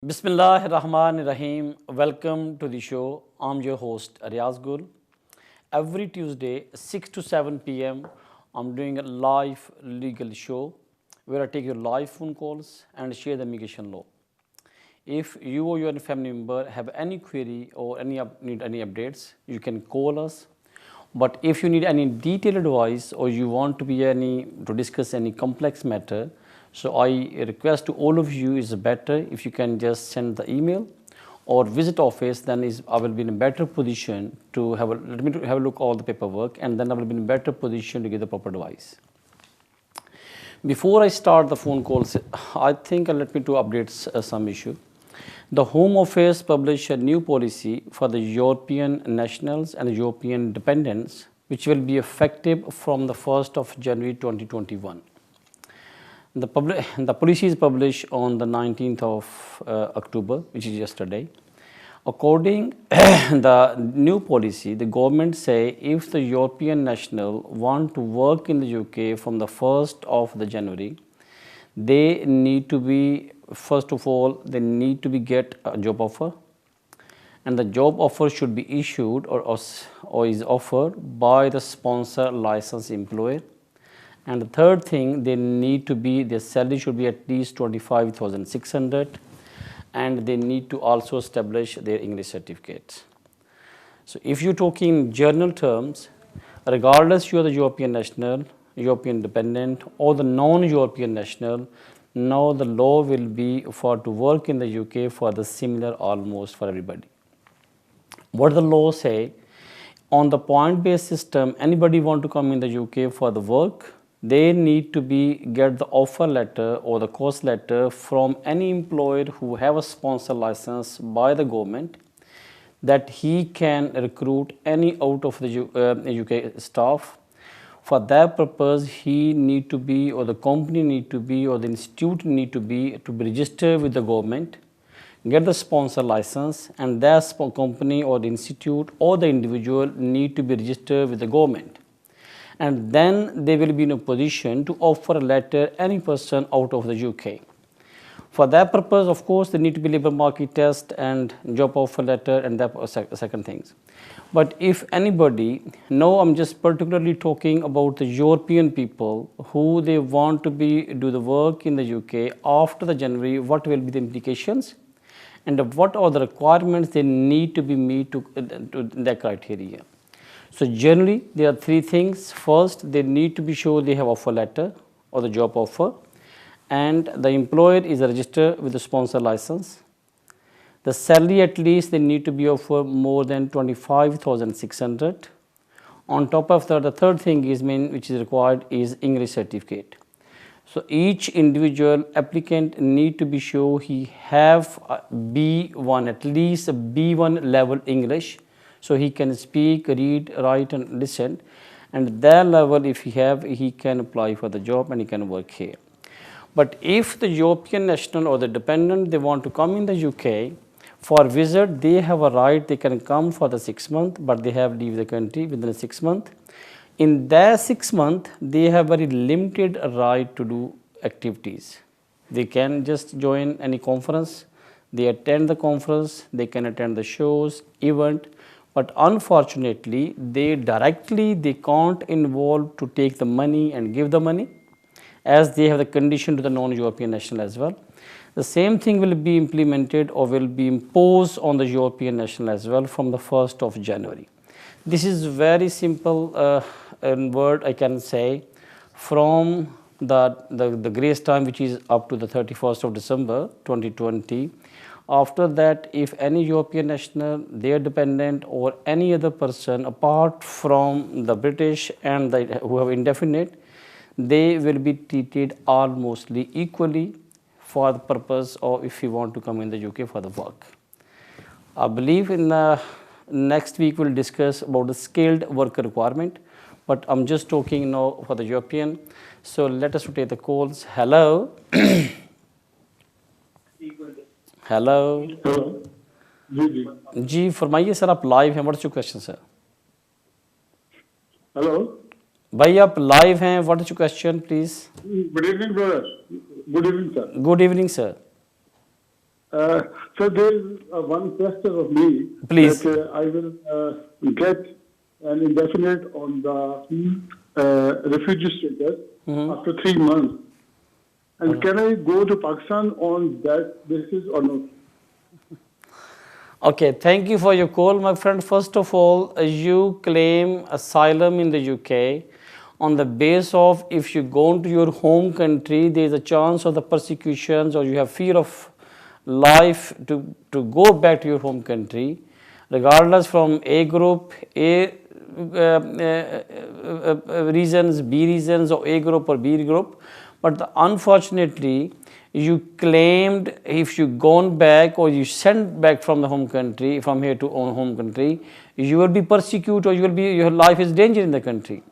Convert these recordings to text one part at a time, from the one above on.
Bismillahirrahmanirrahim. Welcome to the show. I'm your host Riaz Gul. Every Tuesday, 6 to 7 p.m., I'm doing a live legal show where I take your live phone calls and share the immigration law. If you or your family member have any query or need any updates, you can call us. But if you need any detailed advice or you want to discuss any complex matter, so I request to all of you is better if you can just send the email or visit office. Then I will be in a better position to let me have a look all the paperwork, and then I will be in a better position to give the proper advice. Before I start the phone calls, I think let me to update some issue. The Home Office published a new policy for the European nationals and European dependents, which will be effective from the 1st of January 2021. The policy is published on the 19th of October, which is yesterday. According the new policy, the government say if the European national want to work in the UK from the 1st of the January, they need to be, first of all, they need to be get a job offer, and the job offer should be issued or is offered by the sponsor licensed employer. And the third thing, their salary should be at least 25,600, and they need to also establish their English certificates. So if you're talking general terms, regardless you are the European national, European dependent, or the non-European national, now the law will be for to work in the UK for the similar almost for everybody. What the law say, on the point-based system, anybody want to come in the UK for the work, they need to get the offer letter or the course letter from any employer who have a sponsor license by the government, that he can recruit any out of the UK staff. For that purpose, he need to be, or the company need to be, or the institute need to be registered with the government, get the sponsor license, and that company or the institute or the individual need to be registered with the government. And then they will be in a position to offer a letter any person out of the UK. For that purpose, of course, they need to be labor market test and job offer letter and that second things. But if anybody, no, I'm just particularly talking about the European people who they want to do the work in the UK after the January, what will be the implications and what are the requirements they need to be meet to that criteria. So generally, there are three things. First, they need to be sure they have offer letter or the job offer, and the employer is registered with the sponsor license. The salary at least they need to be offered more than 25,600. On top of that, the third thing is which is required is English certificate. So each individual applicant need to be sure he have B1, at least a B1 level English, so he can speak, read, write and listen, and that level if he can apply for the job and he can work here. But if the European national or the dependent, they want to come in the UK for visit, they have a right, they can come for the 6 months, but they have leave the country within 6 months. In that 6 months, they have very limited right to do activities. They can just join any conference, they attend the conference, they can attend the shows, event, but unfortunately, they can't involve to take the money and give the money, as they have the condition to the non-European national as well. The same thing will be implemented or will be imposed on the European national as well from the 1st of January. This is very simple in word I can say. From the grace time which is up to the 31st of December 2020, after that, if any European national, their dependent or any other person apart from the British and who have indefinite, they will be treated almost equally for the purpose of if you want to come in the UK for the work. I believe in the next week we'll discuss about the skilled worker requirement, but I'm just talking now for the European. So let us take the calls. Hello. Hello जी फरमाइए sir, आप live हैं, what's your question sir? Hello भाई आप live हैं, what is your question please? Good evening brother, good evening sir. Good evening sir. So there is one question of me that Please. I will get an indefinite on the refugee status after 3 months. And can I go to Pakistan on that basis or not? Okay, thank you for your call, my friend. First of all, you claim asylum in the UK on the base of if you go into your home country, there is a chance of the persecutions or you have fear of life to go back to your home country, regardless from A group, reasons, B reasons, or A group or B group. But unfortunately, you claimed if you gone back or you sent back from the home country, from here to home country, you will be persecuted or you will be, your life is danger in the country.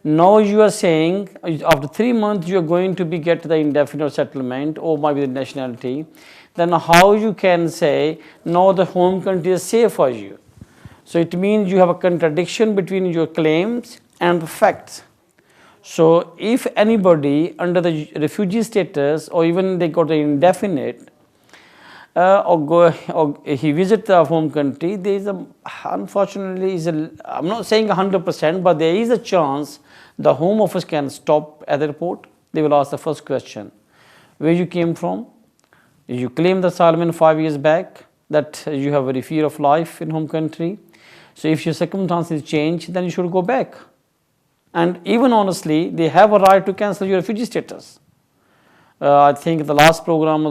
Now you are saying after 3 months you are going to be get the indefinite settlement or maybe the nationality. Then how you can say no, the home country is safe for you? So it means you have a contradiction between your claims and the facts. So if anybody under the refugee status or even they got an indefinite or he visit the home country, there is a unfortunately is a, I'm not saying 100%, but there is a chance the home office can stop at the airport. They will ask the first question, where you came from. You claim the asylum 5 years back that you have very fear of life in home country. So if your circumstances change, then you should go back. And even honestly, they have a right to cancel your refugee status. I think the last program,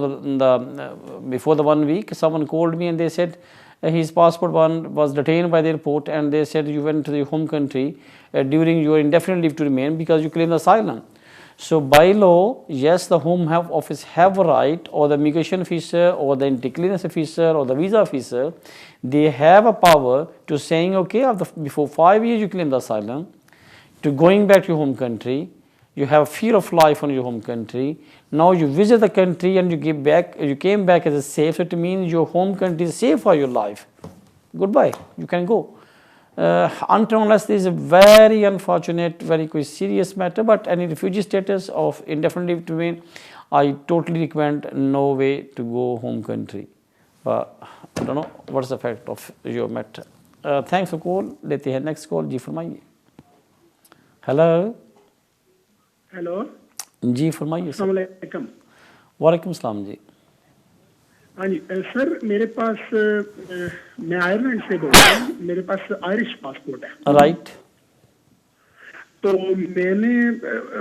before the 1 week, someone called me and they said his passport one was detained by the airport, and they said you went to the home country during your indefinite leave to remain because you claimed asylum. So by law, yes, the home office have a right, or the immigration officer or the clearance officer or the visa officer, they have a power to saying, okay, before 5 years you claim the asylum, to going back to your home country, you have fear of life on your home country. Now you visit the country and you came back as a safe, so it means your home country is safe for your life. Goodbye, you can go. Until unless there is a very unfortunate, very serious matter, but any refugee status of indefinite leave to remain, I totally recommend no way to go home country. But I don't know what's the fact of your matter. Thanks for call. लेते हैं next call. जी फरमाइए. Hello. Hello जी फरमाइए. अस्सलाम वालेकुम. वालेकुम सलाम जी. हाँ जी सर, मेरे पास मैं आयरलैंड से बोल रहा हूँ. मेरे पास आयरिश पासपोर्ट है. राइट. तो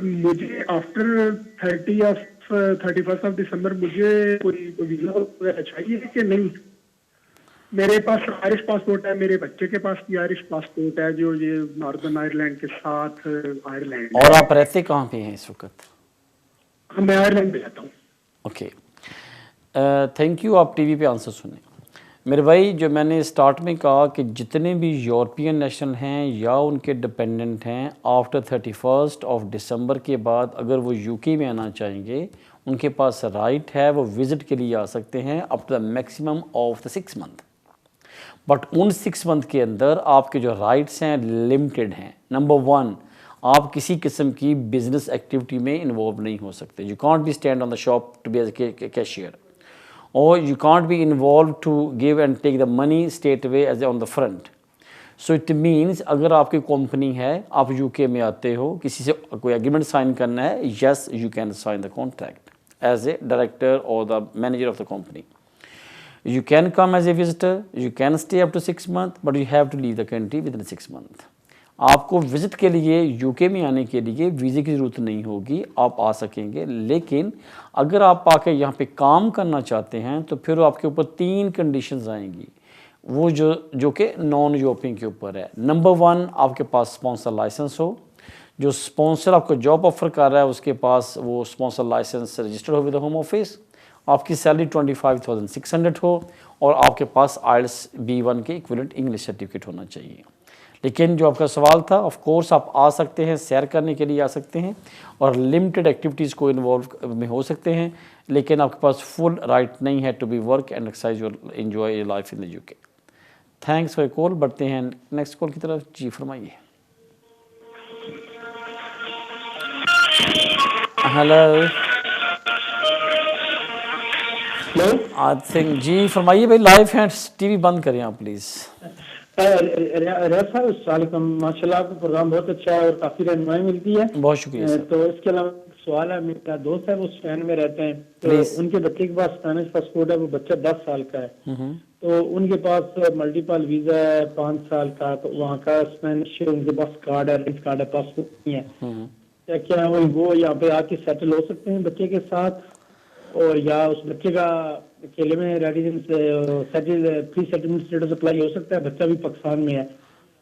मुझे आफ्टर 31st ऑफ दिसंबर मुझे कोई वीजा वगैरह चाहिए कि नहीं? मेरे पास आयरिश पासपोर्ट है, मेरे बच्चे के पास भी आयरिश पासपोर्ट है, जो ये नॉर्दर्न आयरलैंड के साथ आयरलैंड. और आप रहते कहाँ पे हैं इस वक्त? मैं आयरलैंड पे रहता हूँ. Okay, thank you. आप टीवी पे आंसर सुने. मेरे भाई, जो मैंने स्टार्ट में कहा कि जितने भी यूरोपियन नेशनल हैं या उनके डिपेंडेंट हैं, आफ्टर 31st ऑफ दिसंबर के बाद अगर वो यूके में आना चाहेंगे, उनके पास राइट है, वो विज़िट के लिए आ सकते हैं up to the maximum of the 6 month. But उन 6 मंथ के अंदर आपके जो राइट्स हैं लिमिटेड हैं. नंबर 1, आप किसी किस्म की बिजनेस एक्टिविटी में इन्वॉल्व नहीं हो सकते. You can't be stand on the shop to be as a cashier, और you can't be involve to give and take the money straight away as on the front. So it means अगर आपकी company है, आप UK में आते हो, किसी से कोई एग्रीमेंट साइन करना है, yes you can sign the contract as a director और the manager of the company. You can come as a visitor, you can stay up to 6 months, but you have to leave the country within 6 months. आपको visit के लिए UK में आने के लिए वीज़े की ज़रूरत नहीं होगी, आप आ सकेंगे. लेकिन अगर आप आके यहाँ पे काम करना चाहते हैं तो फिर आपके ऊपर 3 कंडीशंस आएंगी, वो जो कि नॉन यूरोपियन के ऊपर है. नंबर 1, आपके पास स्पॉन्सर लाइसेंस हो. जो स्पॉन्सर आपको जॉब ऑफर कर रहा है उसके पास वो स्पॉन्सर लाइसेंस रजिस्टर्ड हो विद द होम ऑफिस. आपकी सैलरी 25,600 हो और आपके पास IELTS B1 के इक्विवेलेंट इंग्लिश सर्टिफिकेट होना चाहिए. लेकिन जो आपका सवाल था, ऑफ कोर्स आप आ सकते हैं, सैर करने के लिए आ सकते हैं और लिमिटेड एक्टिविटीज़ को इन्वॉल्व में हो सकते हैं, लेकिन आपके पास फुल राइट नहीं है to be work and exercise your enjoy your life in the UK. Thanks for call. बढ़ते हैं नेक्स्ट कॉल की तरफ. जी फरमाइए. हेलो. हेलो। आई थिंक जी फरमाइए भाई, लाइव हैं, टीवी बंद करें आप प्लीज़। रियाज साहब अस्सलाम, माशाल्लाह आपका प्रोग्राम बहुत अच्छा है और काफी रहनुमाई मिलती है। बहुत शुक्रिया सर। तो इसके अलावा एक सवाल है, मेरा दोस्त है वो स्पेन में रहते हैं, तो प्लीज़। उनके बच्चे के पास स्पेनिश पासपोर्ट है, वो बच्चा 10 साल का है, तो उनके पास मल्टीपल वीजा है 5 साल का, तो वहाँ का स्पेनिश उनके पास कार्ड है, रेंज कार्ड है, पासपोर्ट नहीं है। क्या वो यहाँ पे आके सेटल हो सकते हैं बच्चे के साथ, और या उस बच्चे का अकेले में residence settle pre settlement status apply हो सकता है? बच्चा भी पाकिस्तान में है,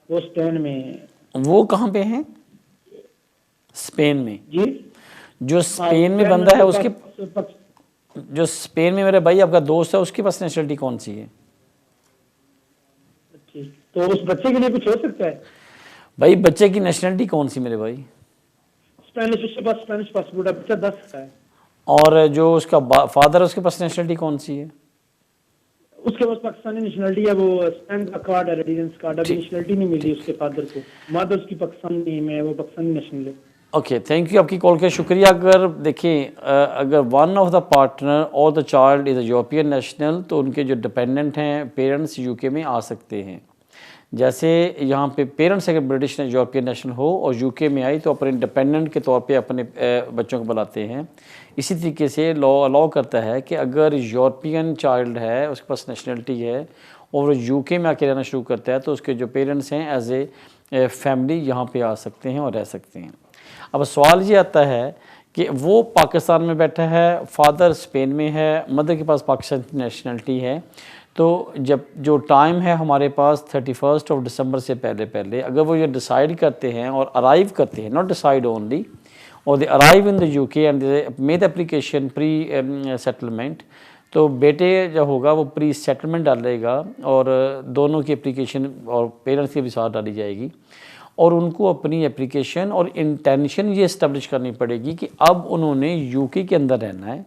वो स्पेन में है। वो कहाँ पे हैं? स्पेन में। जी जो स्पेन में बंदा है उसके, पास, जो स्पेन में मेरे भाई आपका दोस्त है उसके पास नेशनलिटी कौन सी है? ठीक, तो उस बच्चे के लिए कुछ हो सकता है? भाई बच्चे की नेशनलिटी कौन सी मेरे भाई? स्पेनिश, उसके पास स्पेनिश पासपोर्ट है, बच्चा 10 का है। और जो उसका फादर है उसके पास नेशनलिटी कौन सी है? उसके पास पाकिस्तानी नेशनलिटी है, वो स्पेन का कार्ड है, रेजिडेंस कार्ड। अभी नेशनलिटी नहीं मिली उसके फादर को, मदर उसकी पाकिस्तानी में है, वो पाकिस्तानी नेशनल है। ओके, थैंक यू आपकी कॉल का शुक्रिया। अगर देखिए अगर वन ऑफ द पार्टनर और the child is a European national, तो उनके जो डिपेंडेंट हैं पेरेंट्स यूके में आ सकते हैं। जैसे यहाँ पे पेरेंट्स अगर ब्रिटिश यूरोपियन नेशनल हो और यूके में आई तो अपने डिपेंडेंट के तौर पे अपने बच्चों को बुलाते हैं। इसी तरीके से लॉ अलाउ करता है कि अगर यूरोपियन चाइल्ड है, उसके पास नेशनलिटी है और वो यूके में आके रहना शुरू करता है, तो उसके जो पेरेंट्स हैं एज ए फैमिली यहाँ पे आ सकते हैं और रह सकते हैं। अब सवाल ये आता है कि वो पाकिस्तान में बैठा है, फादर स्पेन में है, मदर के पास पाकिस्तान की नेशनलिटी है, तो जब जो टाइम है हमारे पास 31 दिसंबर से पहले पहले अगर वो ये डिसाइड करते हैं और अराइव करते हैं, नॉट डिसाइड ओनली, और they arrive in the UK and they made application pre settlement, तो बेटे जो होगा वो प्री सेटलमेंट डालेगा और दोनों की एप्लीकेशन और पेरेंट्स की भी साथ डाली जाएगी, और उनको अपनी एप्लीकेशन और इंटेंशन ये इस्टेब्लिश करनी पड़ेगी कि अब उन्होंने यूके के अंदर रहना है,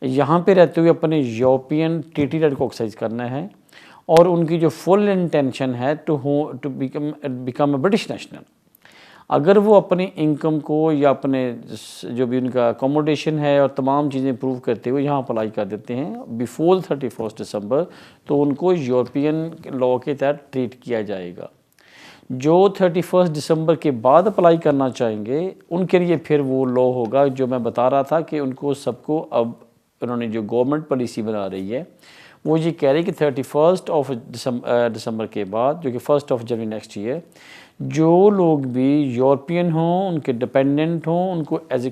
यहाँ पे रहते हुए अपने यूरोपियन टीटी राइट को एक्सरसाइज करना है, और उनकी जो फुल इंटेंशन है to become a British national. अगर वो अपनी इनकम को या अपने जो भी उनका अकोमोडेशन है और तमाम चीज़ें प्रूव करते हुए यहाँ अप्लाई कर देते हैं बिफोर 31 दिसंबर, तो उनको यूरोपियन लॉ के तहत ट्रीट किया जाएगा। जो 31 दिसंबर के बाद अप्लाई करना चाहेंगे उनके लिए फिर वो लॉ होगा जो मैं बता रहा था कि उनको सबको, अब उन्होंने जो गवर्नमेंट पॉलिसी बना रही है वो ये कह रही है कि 31 दिसंबर के बाद, जो कि 1 जनवरी नेक्स्ट ईयर, जो लोग भी यूरोपियन हों, उनके डिपेंडेंट हों, उनको एज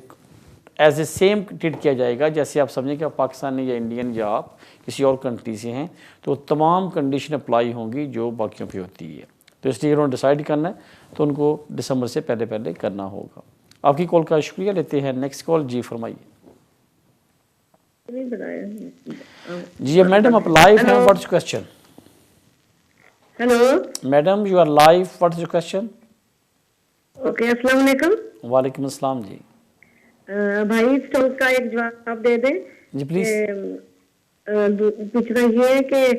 ए सेम ट्रीट किया जाएगा। जैसे आप समझें कि आप पाकिस्तानी या इंडियन या आप किसी और कंट्री से हैं, तो तमाम कंडीशन अप्लाई होंगी जो बाकियों पे होती है। तो इसलिए उन्होंने डिसाइड करना है तो उनको दिसंबर से पहले पहले करना होगा। आपकी कॉल का शुक्रिया, लेते हैं नेक्स्ट कॉल। जी फरमाइए। जी मैडम आप लाइव हैं, what is question? Hello madam you are live, what is your question? Okay, अस्सलाम वालेकुम। वालेकुम अस्सलाम जी। भाई इस टॉक का एक जवाब दे दें जी प्लीज। पूछना ये है कि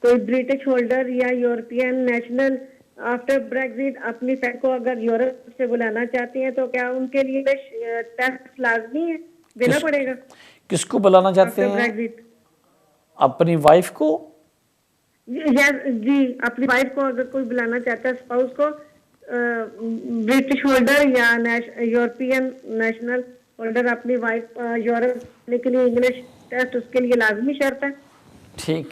कोई ब्रिटिश होल्डर या यूरोपियन नेशनल आफ्टर ब्रेक्जिट अपनी फैमिली को अगर यूरोप से बुलाना चाहती हैं तो क्या उनके लिए टेस्ट लाजमी है, देना पड़ेगा? किसको बुलाना चाहते हैं? ब्रेक्जिट अपनी वाइफ को? जी, अपनी वाइफ को अगर कोई बुलाना चाहता है, स्पाउस को, ब्रिटिश होल्डर या यूरोपियन नेशनल होल्डर अपनी वाइफ यूरोप के लिए इंग्लिश टेस्ट उसके लिए लाजमी शर्त है? ठीक,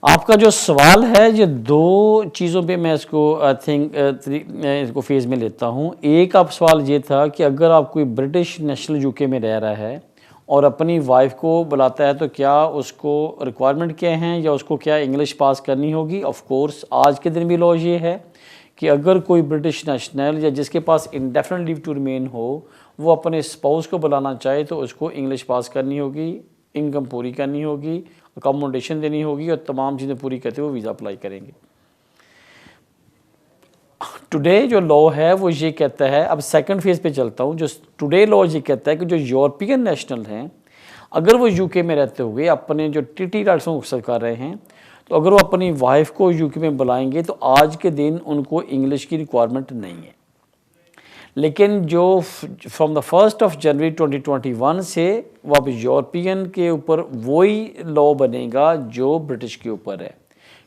आपका जो सवाल है ये दो चीज़ों पे मैं इसको आई थिंक इसको फेज़ में लेता हूँ। एक आप सवाल ये था कि अगर आप कोई ब्रिटिश नेशनल यूके में रह रहा है और अपनी वाइफ को बुलाता है तो क्या उसको रिक्वायरमेंट क्या हैं या उसको क्या इंग्लिश पास करनी होगी? ऑफ कोर्स आज के दिन भी लॉ ये है कि अगर कोई ब्रिटिश नेशनल या जिसके पास इंडेफिनिट लीव टू रिमेन हो वो अपने स्पाउस को बुलाना चाहे तो उसको इंग्लिश पास करनी होगी, इनकम पूरी करनी होगी, अकोमोडेशन देनी होगी और तमाम चीज़ें पूरी करते हुए वीज़ा अप्लाई करेंगे। टुडे जो लॉ है वो ये कहता है, अब सेकंड फेज़ पे चलता हूँ, जो टुडे लॉ ये कहता है कि जो यूरोपियन नेशनल हैं अगर वो यूके में रहते हुए अपने जो टीटी राइट्स को एक्सरसाइज कर रहे हैं तो अगर वो अपनी वाइफ को यूके में बुलाएंगे तो आज के दिन उनको इंग्लिश की रिक्वायरमेंट नहीं है। लेकिन जो फ्रॉम द 1 जनवरी 2021 से वो अब यूरोपियन के ऊपर वही लॉ बनेगा जो ब्रिटिश के ऊपर है,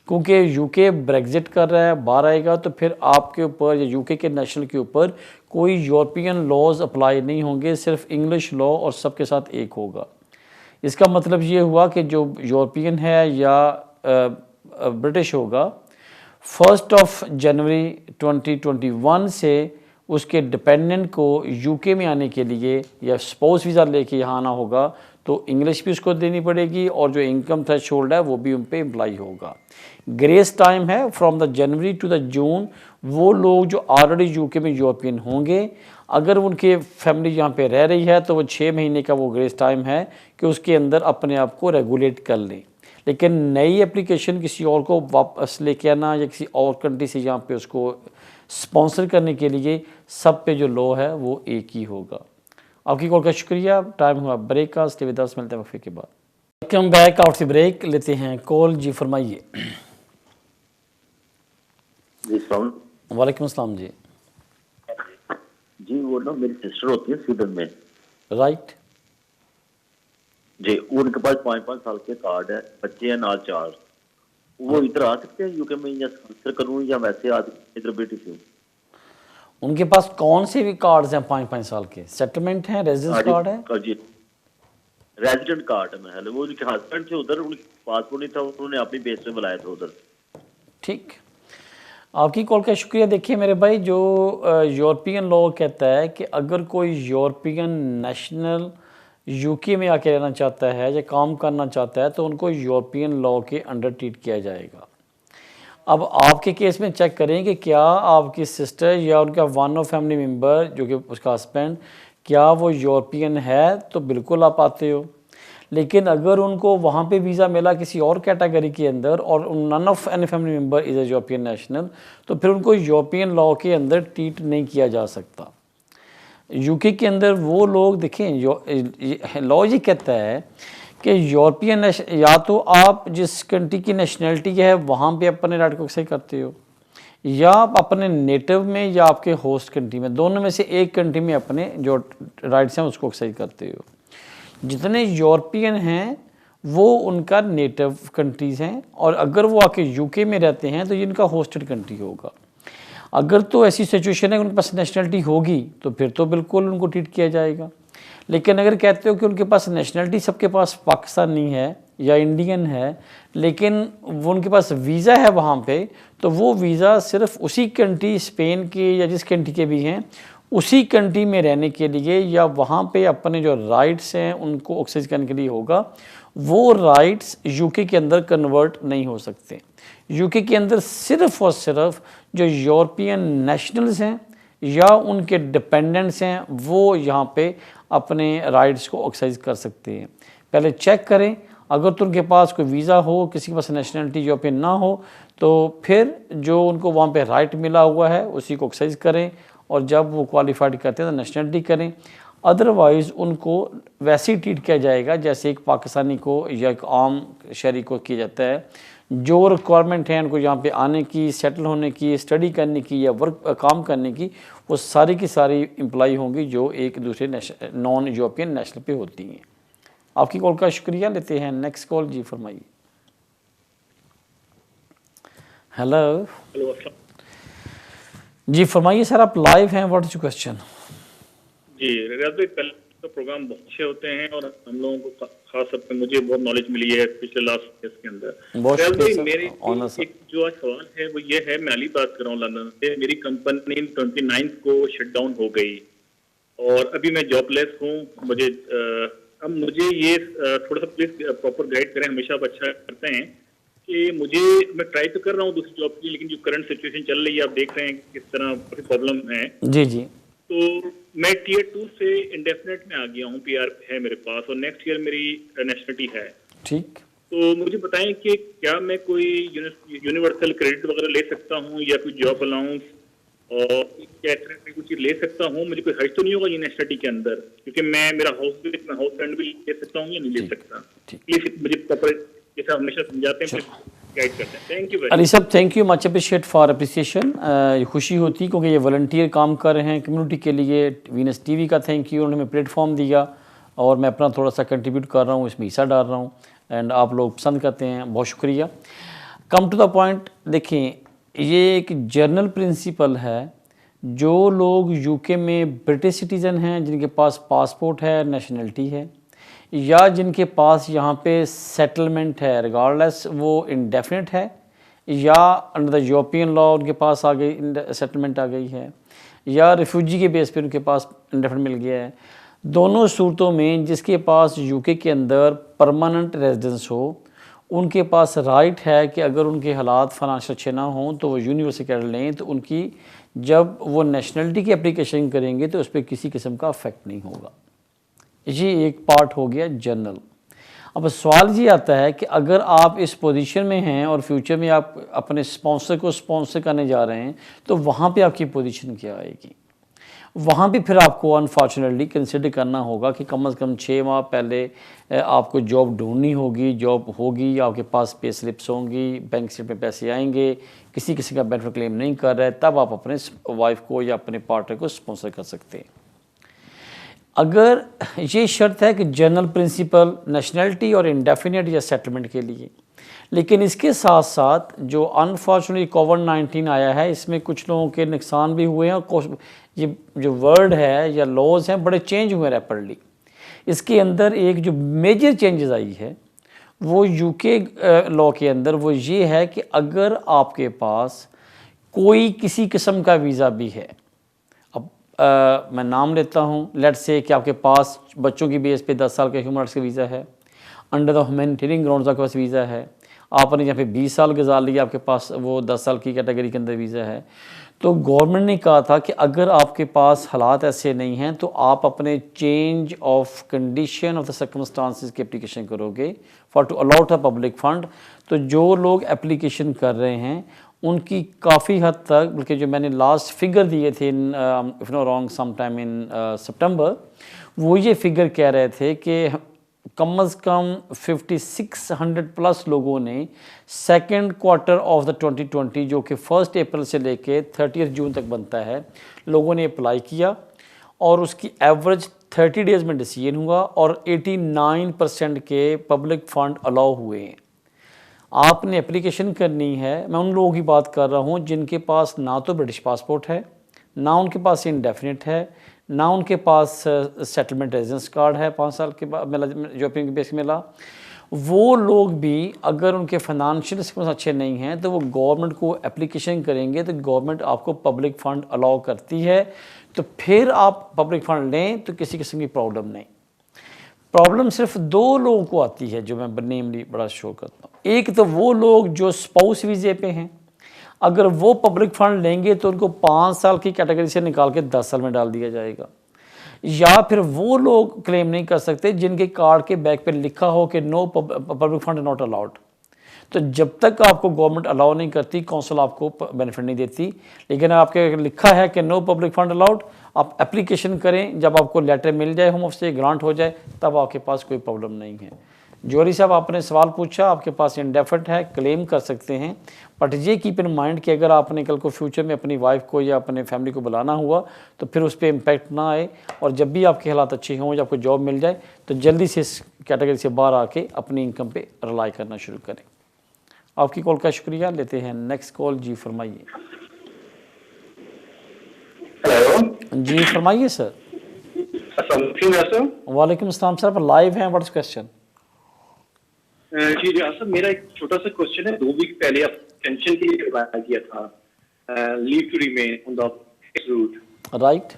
क्योंकि यूके ब्रेग्जिट कर रहा है, बाहर आएगा, तो फिर आपके ऊपर या यूके के नेशनल के ऊपर कोई यूरोपियन लॉज अप्लाई नहीं होंगे, सिर्फ इंग्लिश लॉ और सबके साथ एक होगा। इसका मतलब ये हुआ कि जो यूरोपियन है या ब्रिटिश होगा, 1 जनवरी 2021 से उसके डिपेंडेंट को यूके में आने के लिए या स्पाउस वीज़ा लेके यहाँ आना होगा, तो इंग्लिश भी उसको देनी पड़ेगी और जो इनकम थ्रेशोल्ड है वो भी उन पे अप्लाई होगा। ग्रेस टाइम है from the January to the June. वो लोग जो ऑलरेडी यूके में यूरोपियन होंगे, अगर उनके फैमिली यहाँ पे रह रही है तो वो 6 महीने का वो ग्रेस टाइम है कि उसके अंदर अपने आप को रेगुलेट कर लें। लेकिन नई एप्लीकेशन किसी और को वापस लेके आना या किसी और कंट्री से यहाँ पे उसको स्पॉन्सर करने के लिए सब पे जो लॉ है वो एक ही होगा। आपकी कॉल का शुक्रिया। टाइम हुआ ब्रेक का, स्टे विद अस, मिलते हैं वक्फे के बाद। वेलकम बैक आउट से ब्रेक, लेते हैं कॉल। जी फरमाइए। वालेकुम अस्सलाम जी। जी वो ना मेरी सिस्टर होती है स्वीडन में। राइट जी, उनके पास 5-5 साल के कार्ड है, बच्चे हैं नाल 4। वो इधर आ सकते हैं यूके में, या स्पॉन्सर करूं या वैसे आ इधर ब्रिटिश हूं? उनके पास कौन से भी कार्ड्स हैं 5-5 साल के? सेटलमेंट है, रेजिडेंस कार्ड है? जी रेजिडेंट कार्ड है। मैं वो उनके हस्बैंड थे उधर, उनके पासपोर्ट नहीं था, उन्होंने अपनी बेस पे बुलाया था उधर। ठीक, आपकी कॉल का शुक्रिया। देखिए मेरे भाई, जो यूरोपियन लॉ कहता है कि अगर कोई यूरोपियन नेशनल यूके में आके रहना चाहता है या काम करना चाहता है तो उनको यूरोपियन लॉ के अंडर ट्रीट किया जाएगा। अब आपके केस में चेक करें कि क्या आपकी सिस्टर या उनका वन ऑफ फैमिली मेम्बर जो कि उसका हस्बैंड, क्या वो यूरोपियन है, तो बिल्कुल आप आते हो। लेकिन अगर उनको वहाँ पे वीज़ा मिला किसी और कैटेगरी के अंदर और none of any family member is a European national, तो फिर उनको यूरोपियन लॉ के अंदर ट्रीट नहीं किया जा सकता। यूके के अंदर वो लोग देखें, लॉ ये कहता है कि यूरोपियन या तो आप जिस कंट्री की नेशनलिटी है वहाँ पे अपने राइट को एक्सरसाइज करते हो, या आप अपने नेटिव में या आपके होस्ट कंट्री में, दोनों में से एक कंट्री में अपने जो राइट्स हैं उसको एक्सरसाइज करते हो। जितने यूरोपियन हैं वो उनका नेटिव कंट्रीज़ हैं, और अगर वो आके यूके में रहते हैं तो ये इनका होस्टेड कंट्री होगा। अगर तो ऐसी सिचुएशन है कि उनके पास नेशनलिटी होगी तो फिर तो बिल्कुल उनको ट्रीट किया जाएगा। लेकिन अगर कहते हो कि उनके पास नेशनलिटी सबके पास पाकिस्तानी है या इंडियन है, लेकिन वो उनके पास वीज़ा है वहाँ पे, तो वो वीज़ा सिर्फ उसी कंट्री, स्पेन के या जिस कंट्री के भी हैं, उसी कंट्री में रहने के लिए या वहाँ पे अपने जो राइट्स हैं उनको एक्सरसाइज करने के लिए होगा। वो राइट्स यूके के अंदर कन्वर्ट नहीं हो सकते। यूके के अंदर सिर्फ और सिर्फ जो यूरोपियन नेशनल्स हैं या उनके डिपेंडेंट्स हैं वो यहाँ पे अपने राइट्स को एक्सरसाइज कर सकते हैं। पहले चेक करें, अगर तो उनके पास कोई वीज़ा हो, किसी के पास नेशनलिटी यूरोपियन ना हो, तो फिर जो उनको वहाँ पे राइट मिला हुआ है उसी को एक्सरसाइज करें, और जब वो क्वालिफाइड करते हैं तो नेशनलिटी करें। अदरवाइज़ उनको वैसे ही ट्रीट किया जाएगा जैसे एक पाकिस्तानी को या एक आम शहरी को किया जाता है। जो रिक्वायरमेंट है उनको यहाँ पे आने की, सेटल होने की, स्टडी करने की या वर्क काम करने की, वो सारी की सारी एम्प्लॉई होंगी जो एक दूसरे नॉन यूरोपियन नेशनल पे होती हैं। आपकी कॉल का शुक्रिया। लेते हैं नेक्स्ट कॉल। जी फरमाइए। हेलो जी फरमाइए सर, आप लाइव हैं, व्हाट इज योर क्वेश्चन? जी रियाज भाई, कल का प्रोग्राम बहुत अच्छे होते हैं और हम लोगों को खास तौर पे मुझे बहुत नॉलेज मिली है पिछले लास्ट ईयर के अंदर। रियाज भाई, मेरे एक जो आज सवाल है वो ये है, मैं अली बात कर रहा हूँ लंदन से। मेरी कंपनी 29 को शट डाउन हो गई और अभी मैं जॉबलेस हूँ। मुझे अब मुझे ये थोड़ा सा प्लीज प्रॉपर गाइड करें, हमेशा आप अच्छा करते हैं कि मुझे, मैं ट्राई तो कर रहा हूँ दूसरी जॉब की, लेकिन जो करंट सिचुएशन चल रही है आप देख रहे हैं किस तरह प्रॉब्लम है। जी जी। तो मैं टीयर 2 से इंडेफिनेट में आ गया हूँ, PR है मेरे पास, और नेक्स्ट ईयर मेरी नेशनलिटी है। ठीक। तो मुझे बताएं कि क्या मैं कोई यूनिवर्सल क्रेडिट वगैरह ले सकता हूँ या कोई जॉब अलाउंस, और क्या कुछ चीज ले सकता हूँ? मुझे कोई हर्ज तो नहीं होगा ये नेशनलिटी के अंदर, क्योंकि मैं मेरा हाउस रेंट भी ले सकता हूँ या नहीं ले सकता? प्लीज मुझे प्रॉपर जैसा हमेशा समझाते हैं। गाइड करते हैं। थैंक यू वेरी अली साहब, thank you, much appreciate for appreciation. खुशी होती क्योंकि ये वॉलंटियर काम कर रहे हैं कम्युनिटी के लिए। वीनस टीवी का थैंक यू, उन्होंने प्लेटफॉर्म दिया और मैं अपना थोड़ा सा कंट्रीब्यूट कर रहा हूँ, इसमें हिस्सा डाल रहा हूँ एंड आप लोग पसंद करते हैं, बहुत शुक्रिया। कम टू द पॉइंट, देखें ये एक जनरल प्रिंसिपल है, जो लोग यूके में ब्रिटिश सिटीज़न हैं, जिनके पास पासपोर्ट है, नेशनलिटी है, या जिनके पास यहाँ पे सेटलमेंट है, रिगार्डलेस वो इंडेफिनिट है या अंडर द यूरोपियन लॉ उनके पास आ गई सेटलमेंट आ गई है, या रिफ्यूजी के बेस पे उनके पास इंडेफिनिट मिल गया है, दोनों सूरतों में जिसके पास यूके के अंदर परमानेंट रेजिडेंस हो, उनके पास राइट है कि अगर उनके हालात फाइनेंशियल अच्छे ना हों तो वो यूनिवर्सिटी कैडेट लें, तो उनकी जब वो नेशनलिटी की एप्लीकेशन करेंगे तो उस पर किसी किस्म का अफेक्ट नहीं होगा। ये एक पार्ट हो गया जनरल। अब सवाल ये आता है कि अगर आप इस पोजीशन में हैं और फ्यूचर में आप अपने स्पॉन्सर को स्पॉन्सर करने जा रहे हैं, तो वहाँ पे आपकी पोजीशन क्या आएगी? वहाँ भी फिर आपको अनफॉर्चुनेटली कंसिडर करना होगा कि कम से कम 6 माह पहले आपको जॉब ढूंढनी होगी, जॉब होगी, आपके पास पे स्लिप्स होंगी, बैंक स्लिप में पैसे आएंगे, किसी किसी का बेनिफिट क्लेम नहीं कर रहा है, तब आप अपने वाइफ को या अपने पार्टनर को स्पॉन्सर कर सकते हैं। अगर ये शर्त है कि जनरल प्रिंसिपल नेशनलिटी और इंडेफिनिट या सेटलमेंट के लिए, लेकिन इसके साथ साथ जो अनफॉर्चुनेटली कोविड-19 आया है, इसमें कुछ लोगों के नुकसान भी हुए हैं और ये जो वर्ड है या लॉज हैं बड़े चेंज हुए रैपिडली। इसके अंदर एक जो मेजर चेंजेस आई है वो यूके लॉ के अंदर वो ये है कि अगर आपके पास कोई किसी किस्म का वीज़ा भी है, अब मैं नाम लेता हूँ, लेट्स से कि आपके पास बच्चों की बेस पे 10 साल का ह्यूमन राइट्स का वीज़ा है, अंडर द ह्यूमैनिटेरियन ग्राउंड्स आपके पास वीज़ा है, आपने यहाँ पे 20 साल गुजार लिया, आपके पास वो 10 साल की कैटेगरी के अंदर वीज़ा है, तो गवर्नमेंट ने कहा था कि अगर आपके पास हालात ऐसे नहीं हैं तो आप अपने change of condition of the circumstances की एप्लीकेशन करोगे for to allot a public fund. तो जो लोग एप्लीकेशन कर रहे हैं उनकी काफ़ी हद तक, बल्कि जो मैंने लास्ट फिगर दिए थे if no wrong some time in September, वो ये फिगर कह रहे थे कि कम अज़ कम 5600 प्लस लोगों ने सेकेंड क्वार्टर ऑफ द 2020, जो कि 1 अप्रैल से लेके 30 जून तक बनता है, लोगों ने अप्लाई किया और उसकी एवरेज 30 डेज़ में डिसीजन हुआ और 89% के पब्लिक फंड अलाउ हुए हैं। आपने एप्लीकेशन करनी है, मैं उन लोगों की बात कर रहा हूँ जिनके पास ना तो ब्रिटिश पासपोर्ट है, ना उनके पास इंडेफिनिट है, ना उनके पास सेटलमेंट रेजिडेंस कार्ड है 5 साल के बाद मिला, यूरोपियन के बेस मिला। वो लोग भी अगर उनके फाइनेंशियल स्टेटस अच्छे नहीं हैं तो वो गवर्नमेंट को एप्लीकेशन करेंगे, तो गवर्नमेंट आपको पब्लिक फ़ंड अलाउ करती है, तो फिर आप पब्लिक फ़ंड लें तो किसी किस्म की प्रॉब्लम नहीं। प्रॉब्लम सिर्फ 2 लोगों को आती है जो मैं नेमली बड़ा शो करता हूँ। एक तो वो लोग जो स्पाउस वीज़े पे हैं, अगर वो पब्लिक फंड लेंगे तो उनको 5 साल की कैटेगरी से निकाल के 10 साल में डाल दिया जाएगा। या फिर वो लोग क्लेम नहीं कर सकते जिनके कार्ड के बैक पे लिखा हो कि no public fund not allowed. तो जब तक आपको गवर्नमेंट अलाउ नहीं करती, काउंसिल आपको बेनिफिट नहीं देती। लेकिन आपके लिखा है कि नो पब्लिक फंड अलाउड, आप एप्लीकेशन करें, जब आपको लेटर मिल जाए होम ऑफिस से ग्रांट हो जाए, तब आपके पास कोई प्रॉब्लम नहीं है। जौहरी साहब, आपने सवाल पूछा, आपके पास इंडेफिनिट है, क्लेम कर सकते हैं, बट ये कीप इन माइंड कि अगर आपने कल को फ्यूचर में अपनी वाइफ को या अपने फैमिली को बुलाना हुआ तो फिर उस पर इम्पैक्ट ना आए, और जब भी आपके हालात अच्छे हों, जब आपको जॉब मिल जाए, तो जल्दी से इस कैटेगरी से बाहर आके अपनी इनकम पे रिलाई करना शुरू करें। आपकी कॉल का शुक्रिया। लेते हैं नेक्स्ट कॉल। जी फरमाइए। हेलो जी फरमाइए सर। वालेकुम अस्सलाम सर, आप लाइव हैं, व्हाट्स क्वेश्चन? जी जी सर, मेरा एक छोटा सा क्वेश्चन है। 2 वीक पहले आप पेंशन के लिए अप्लाई किया था, leave to remain on the route, right?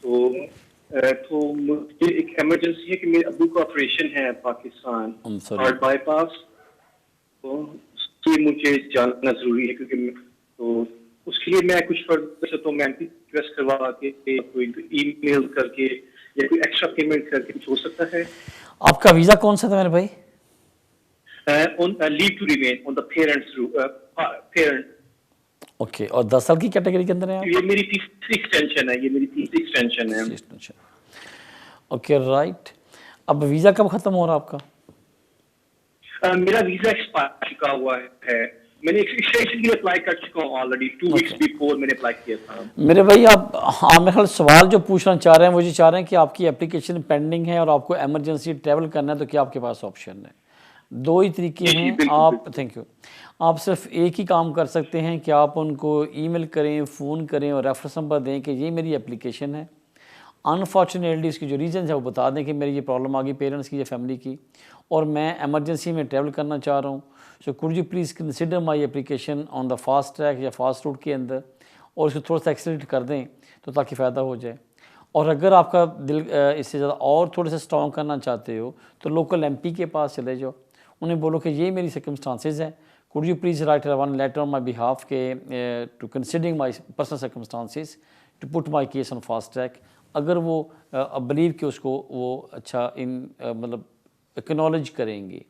तो मुझे एक इमरजेंसी है कि मेरे अब्बू का ऑपरेशन है पाकिस्तान, हार्ट बाईपास, तो उसके मुझे जानना जरूरी है, क्योंकि तो उसके लिए मैं कुछ फर्दर तो मैं रिक्वेस्ट करवा के कोई ईमेल करके या कोई एक्स्ट्रा पेमेंट करके कुछ हो सकता है? आपका वीज़ा कौन सा था मेरे भाई? on leave to remain on the parent। Okay, और 10 साल की कैटेगरी के अंदर है आप? ये मेरी तीसरी एक्सटेंशन है, ये मेरी तीसरी एक्सटेंशन है। Okay right. अब वीज़ा कब ख़त्म हो रहा है आपका? मेरा वीजा एक्सपायर चुका हुआ है, मैंने एक्सटेंशन के लिए अप्लाई कर चुका हूँ ऑलरेडी, 2 वीक्स बिफोर मैंने अप्लाई किया था। मेरे भाई आप, हाँ मेरे ख्याल सवाल जो पूछना चाह रहे हैं वो ये चाह रहे हैं कि आपकी एप्लीकेशन पेंडिंग है और आपको इमरजेंसी ट्रैवल करना है, तो क्या आपके पास ऑप्शन है? 2 ही तरीके हैं आप, थैंक यू, आप सिर्फ एक ही काम कर सकते हैं कि आप उनको ईमेल करें, फ़ोन करें और रेफरेंस नंबर दें कि ये मेरी एप्लीकेशन है। अनफॉर्चुनेटली इसकी जो रीज़न है वो बता दें कि मेरी ये प्रॉब्लम आ गई पेरेंट्स की या फैमिली की, और मैं एमरजेंसी में ट्रैवल करना चाह रहा हूँ, so could you please consider my application on the fast track या फास्ट रूट के अंदर, और इसको थोड़ा सा एक्सेलरेट कर दें तो ताकि फ़ायदा हो जाए। और अगर आपका दिल इससे ज़्यादा और थोड़े से स्ट्रॉन्ग करना चाहते हो तो लोकल एमपी के पास चले जाओ, उन्हें बोलो कि ये मेरी सर्कमस्टांसेस हैं, could you please write one letter on my behalf के to considering my personal circumstances to put my case on fast track. अगर वो बिलीव कि उसको वो अच्छा मतलब एक्नॉलेज करेंगे,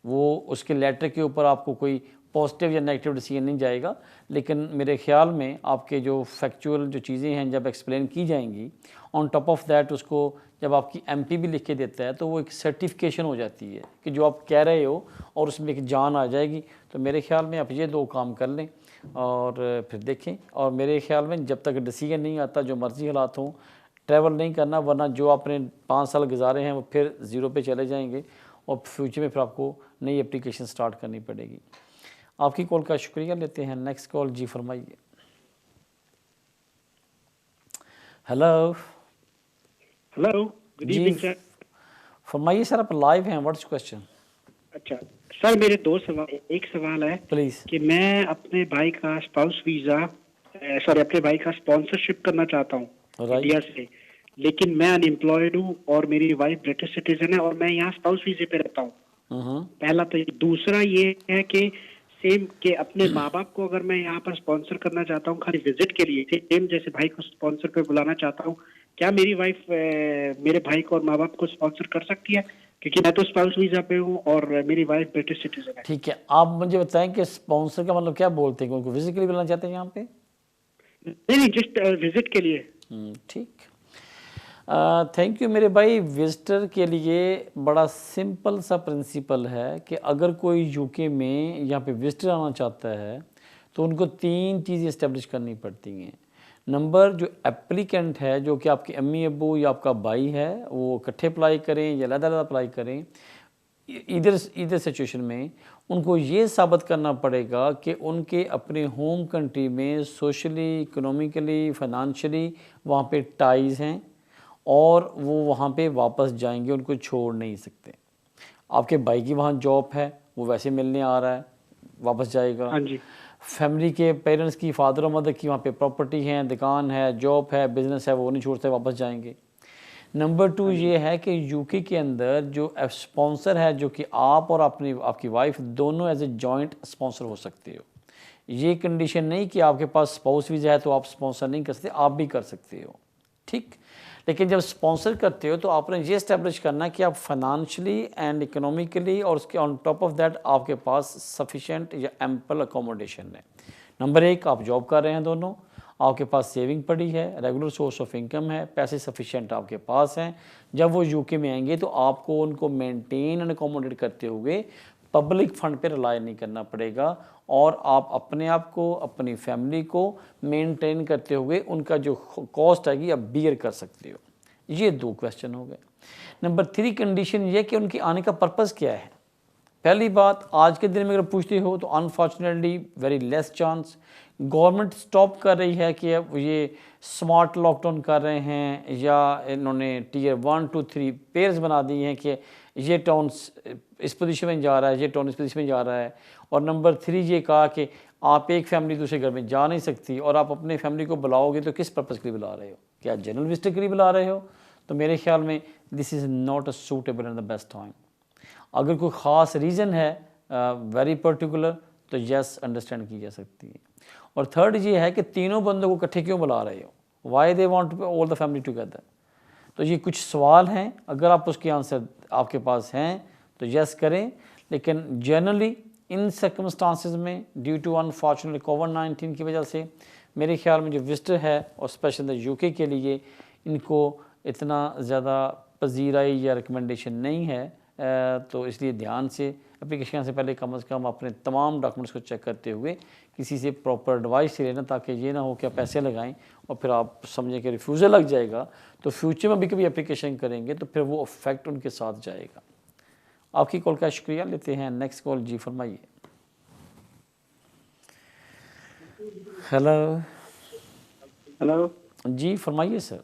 वो उसके लेटर के ऊपर आपको कोई पॉजिटिव या नेगेटिव डिसीजन नहीं जाएगा, लेकिन मेरे ख्याल में आपके जो फैक्चुअल जो चीज़ें हैं जब एक्सप्लेन की जाएंगी, ऑन टॉप ऑफ दैट उसको जब आपकी एमपी भी लिख के देता है तो वो एक सर्टिफिकेशन हो जाती है कि जो आप कह रहे हो और उसमें एक जान आ जाएगी। तो मेरे ख्याल में आप ये 2 काम कर लें और फिर देखें। और मेरे ख्याल में जब तक डिसीजन नहीं आता, जो मर्ज़ी हालात हों, ट्रैवल नहीं करना, वरना जो आपने 5 साल गुजारे हैं वो फिर ज़ीरो पे चले जाएंगे और फ्यूचर में फिर आपको नई एप्लीकेशन स्टार्ट करनी पड़ेगी। आपकी कॉल का शुक्रिया, लेते हैं नेक्स्ट कॉल। जी फरमाइए। Hello hello, good evening sir. फरमाइए सर, आप लाइव हैं, व्हाट्स क्वेश्चन? अच्छा सर, मेरे 2 सवाल, एक सवाल है प्लीज कि मैं अपने भाई का स्पाउस वीजा अपने भाई का स्पॉन्सरशिप करना चाहता हूँ इंडिया से, लेकिन मैं अनएम्प्लॉयड हूँ और मेरी वाइफ ब्रिटिश सिटीजन है और मैं यहाँ स्पाउस वीजे पे रहता हूँ। पहला तो दूसरा ये है कि सेम के अपने माँ बाप को अगर मैं यहाँ पर स्पॉन्सर करना चाहता हूँ खाली विजिट के लिए, सेम जैसे भाई को स्पॉन्सर पे बुलाना चाहता हूँ, क्या मेरी वाइफ मेरे भाई को और माँ बाप को स्पॉन्सर कर सकती है? क्योंकि मैं तो स्पाउस वीजा पे हूँ और मेरी वाइफ ब्रिटिश सिटीजन है। ठीक है, आप मुझे बताएं कि स्पॉन्सर का मतलब क्या बोलते हैं? उनको विजिट के लिए बुलाना चाहते हैं यहाँ पे? नहीं, जस्ट विजिट के लिए। ठीक, थैंक यू मेरे भाई। विजिटर के लिए बड़ा सिंपल सा प्रिंसिपल है कि अगर कोई यूके में यहाँ पे विजिटर आना चाहता है तो उनको 3 चीज़ें इस्टेब्लिश करनी पड़ती हैं। नंबर, जो एप्लीकेंट है, जो कि आपके अम्मी अब्बू या आपका भाई है, वो इकट्ठे अप्लाई करें या अलग-अलग अप्लाई करें, इधर सिचुएशन में उनको ये साबित करना पड़ेगा कि उनके अपने होम कंट्री में सोशली, इकोनॉमिकली, फाइनेंशियली वहाँ पे टाइज़ हैं और वो वहाँ पे वापस जाएंगे, उनको छोड़ नहीं सकते। आपके भाई की वहाँ जॉब है, वो वैसे मिलने आ रहा है, वापस जाएगा। हाँ जी। फैमिली के पेरेंट्स की, फादर और मदर की वहाँ पे प्रॉपर्टी है, दुकान है, जॉब है, बिज़नेस है, वो नहीं छोड़ते, वापस जाएंगे। नंबर 2 ये है कि यूके के अंदर जो स्पॉन्सर है, जो कि आप और आपकी वाइफ दोनों एज ए जॉइंट स्पॉन्सर हो सकते हो। ये कंडीशन नहीं कि आपके पास स्पाउस वीज़ा है तो आप स्पॉन्सर नहीं कर सकते, आप भी कर सकते हो, ठीक। लेकिन जब स्पॉन्सर करते हो तो आपने ये इस्टेब्लिश करना कि आप फाइनेंशियली एंड इकोनॉमिकली और उसके ऑन टॉप ऑफ दैट आपके पास सफिशेंट या एम्पल अकोमोडेशन है। नंबर 1, आप जॉब कर रहे हैं, दोनों आपके पास सेविंग पड़ी है, रेगुलर सोर्स ऑफ इनकम है, पैसे सफिशेंट आपके पास हैं। जब वो यूके में आएंगे तो आपको उनको मेंटेन एंड अकोमोडेट करते हुए पब्लिक फंड पे रिलाई नहीं करना पड़ेगा और आप अपने आप को, अपनी फैमिली को मेंटेन करते हुए उनका जो कॉस्ट आएगी आप बियर कर सकते हो। ये 2 क्वेश्चन हो गए। नंबर 3 कंडीशन ये कि उनके आने का पर्पज़ क्या है। पहली बात, आज के दिन में अगर पूछते हो तो unfortunately very less chance. Government stop कर रही है कि ये स्मार्ट लॉकडाउन कर रहे हैं या इन्होंने टियर 1, 2, 3 पेयर्स बना दिए हैं कि ये टाउन इस पोजीशन में जा रहा है, ये टाउन इस पोजीशन में जा रहा है। और नंबर 3 ये कहा कि आप एक फैमिली दूसरे घर में जा नहीं सकती और आप अपने फैमिली को बुलाओगे तो किस पर्पज़ के लिए बुला रहे हो? क्या जनरल विजिटर के लिए बुला रहे हो? तो मेरे ख्याल में this is not a suitable and the best time. अगर कोई ख़ास रीज़न है वेरी पर्टिकुलर तो यस अंडरस्टैंड की जा सकती है। और थर्ड ये है कि तीनों बंदों को इकट्ठे क्यों बुला रहे हो? Why they want all the family together? तो ये कुछ सवाल हैं, अगर आप उसके आंसर आपके पास हैं तो यस करें। लेकिन जनरली इन सर्कमस्टांसेस में ड्यू टू अनफॉर्चुनेटली कोविड-19 की वजह से मेरे ख्याल में जो विजिटर है और स्पेशल यूके के लिए इनको इतना ज़्यादा पजीराई या रिकमेंडेशन नहीं है, तो इसलिए ध्यान से एप्लीकेशन से पहले कम से कम अपने तमाम डॉक्यूमेंट्स को चेक करते हुए किसी से प्रॉपर एडवाइस लेना, ताकि ये ना हो कि आप पैसे लगाएं और फिर आप समझें कि रिफ्यूज़ल लग जाएगा, तो फ्यूचर में भी कभी एप्लीकेशन करेंगे तो फिर वो अफेक्ट उनके साथ जाएगा। आपकी कॉल का शुक्रिया। लेते हैं नेक्स्ट कॉल। जी फरमाइए। हेलो हेलो जी फरमाइए सर।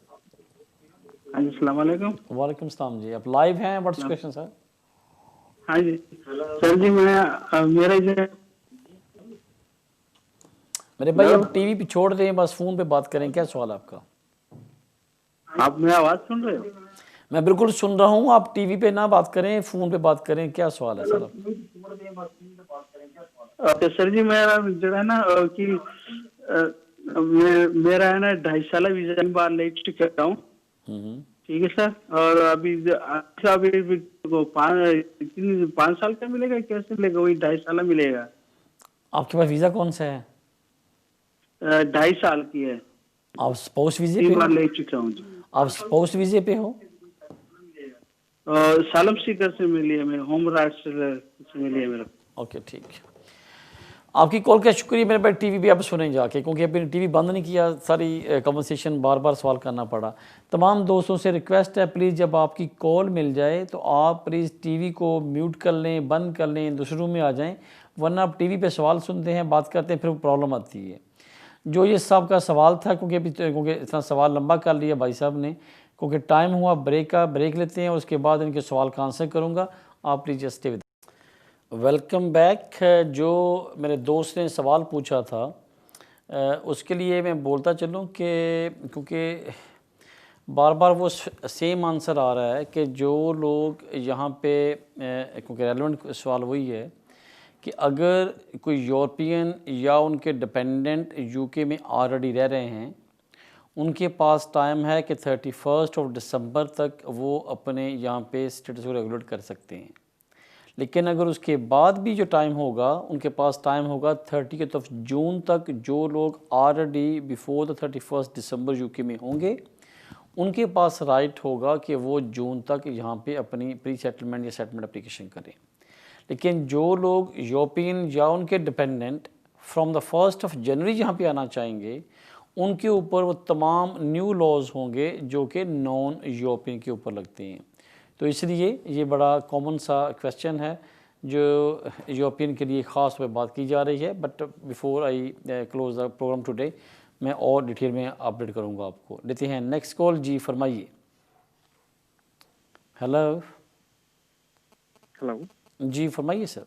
हाँ जी, अस्सलाम वालेकुम। वालेकुम सलाम जी, आप लाइव हैं, व्हाट्स क्वेश्चन सर? हाँ जी सर जी, मैं मेरे भाई आप टीवी पे छोड़ दें, बस फ़ोन पे बात करें। क्या सवाल है आपका? आप मेरी आवाज़ सुन रहे हो? मैं बिल्कुल सुन रहा हूँ, आप टीवी पे ना बात करें, फ़ोन पे बात करें। क्या सवाल है सर? ओके सर जी, मेरा जो है ना कि मेरा है ना 2.5 साल वीज़ा बार लेट चुका हूँ, ठीक है सर। और अभी अभी 5 साल का मिलेगा, कैसे मिलेगा? वही 2.5 साल मिलेगा। आपके पास वीज़ा कौन सा है? 2.5 साल की है। आप स्पाउस वीज़े पे? बार ले चुका हूँ। आप स्पाउस वीज़े पे हो? सालम सीकर से मिली है, मेरे होम राइट्स से मिली है मेरा। ओके ठीक है, आपकी कॉल का शुक्रिया। मेरे भाई टीवी भी आप सुने जाके, क्योंकि अभी टीवी बंद नहीं किया, सारी कन्वर्सेशन बार बार सवाल करना पड़ा। तमाम दोस्तों से रिक्वेस्ट है, प्लीज़ जब आपकी कॉल मिल जाए तो आप प्लीज़ टीवी को म्यूट कर लें, बंद कर लें, दूसरे रूम में आ जाएं, वरना आप टीवी पे सवाल सुनते हैं, बात करते हैं, फिर प्रॉब्लम आती है। जो ये साहब का सवाल था, क्योंकि इतना सवाल लंबा कर लिया भाई साहब ने, क्योंकि टाइम हुआ ब्रेक का, ब्रेक लेते हैं, उसके बाद इनके सवाल का आंसर करूँगा। आप please just stay with. Welcome back. जो मेरे दोस्त ने सवाल पूछा था उसके लिए मैं बोलता चलूँ कि क्योंकि बार बार वो सेम आंसर आ रहा है कि जो लोग यहाँ पे, क्योंकि रेलेवेंट सवाल वही है कि अगर कोई यूरोपियन या उनके डिपेंडेंट यूके में ऑलरेडी रह रहे हैं, उनके पास टाइम है कि 31 दिसंबर तक वो अपने यहाँ पे स्टेटस को रेगुलेट कर सकते हैं। लेकिन अगर उसके बाद भी जो टाइम होगा, उनके पास टाइम होगा 30 जून तक। जो लोग already before the 31 December UK में होंगे, उनके पास राइट होगा कि वो जून तक यहाँ पे अपनी प्री सेटलमेंट या सेटलमेंट एप्लीकेशन करें। लेकिन जो लोग यूरोपियन या उनके डिपेंडेंट फ्रॉम द 1 जनवरी यहाँ पे आना चाहेंगे, उनके ऊपर वो तमाम न्यू लॉज होंगे जो कि नॉन यूरोपियन के ऊपर लगते हैं। तो इसलिए ये बड़ा कॉमन सा क्वेश्चन है जो यूरोपियन के लिए ख़ास पे बात की जा रही है। But before I close the programme today, मैं और डिटेल में अपडेट करूँगा आपको। लेते हैं नेक्स्ट कॉल। जी फरमाइए। हेलो हेलो जी फरमाइए सर।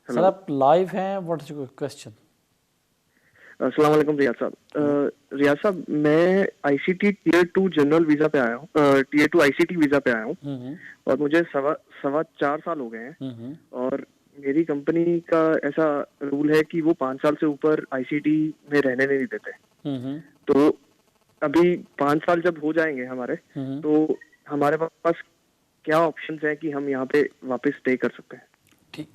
सर आप लाइव हैं, व्हाट्स योर क्वेश्चन? अस्सलाम वालेकुम रियाज साहब। रियाज साहब, मैं आईसीटी टीयर 2 जनरल वीजा पे आया हूँ, टीयर 2 आईसीटी वीजा पे आया हूँ, और मुझे सवा 4 साल हो गए हैं। और मेरी कंपनी का ऐसा रूल है कि वो 5 साल से ऊपर आईसीटी में रहने नहीं देते। तो अभी 5 साल जब हो जाएंगे हमारे, तो हमारे पास क्या ऑप्शंस हैं कि हम यहाँ पे वापस स्टे कर सकते हैं? ठीक,